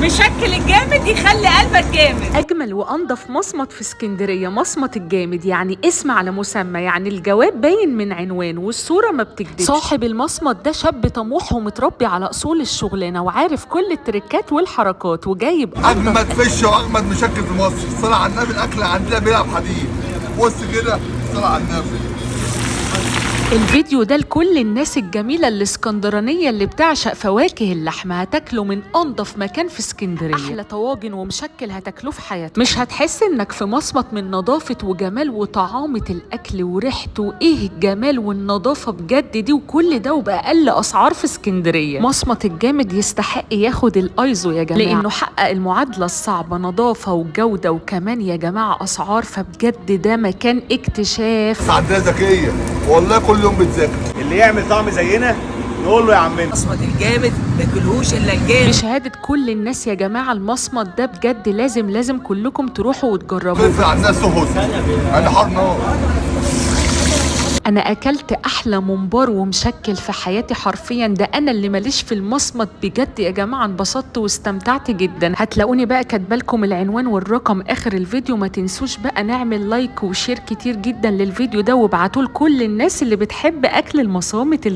مشكل الجامد يخلي قلبك جامد. اجمل وانضف مصمت في اسكندريه مصمت الجامد، يعني اسم على مسمى، يعني الجواب باين من عنوان والصوره ما بتكدبش. صاحب المصمت ده شاب طموح ومتربي على اصول الشغلانه وعارف كل التريكات والحركات وجايب اجمد فش واجمد مشكل في مصر. الصلاة على النبي، الاكل عندنا بيلعب حديد. بص كده، الصلاة على النبي. الفيديو ده لكل الناس الجميلة الاسكندرانية اللي بتعشق فواكه اللحمة. هتاكله من أنضف مكان في اسكندرية، أحلى طواجن ومشكل هتاكله في حياتك. مش هتحس إنك في مصمت من نظافة وجمال وطعامة الأكل وريحته. إيه الجمال والنظافة بجد دي، وكل ده وبأقل أسعار في اسكندرية. مصمت الجامد يستحق ياخد الأيزو يا جماعة، لأنه حقق المعادلة الصعبة، نظافة وجودة وكمان يا جماعة أسعار. فبجد ده مكان اكتشاف. عندنا ذكية والله، كل يوم بتذاكر. اللي يعمل طعم زينا نقول له يا عمنا. مصمت الجامد ما ياكلهوش الا الجامد. بشهادة كل الناس يا جماعة المصمت ده بجد لازم كلكم تروحوا وتجربوه. بيفرق عندنا سهل، انا حار نار. أنا أكلت أحلى ممبار ومشكل في حياتي حرفيا. ده أنا اللي ماليش في المصمت بجد يا جماعة. انبسطت واستمتعت جدا. هتلاقوني بقى كاتبالكم العنوان والرقم آخر الفيديو. ما تنسوش بقى نعمل لايك وشير كتير جدا للفيديو ده، وابعتوه لكل الناس اللي بتحب أكل المصامت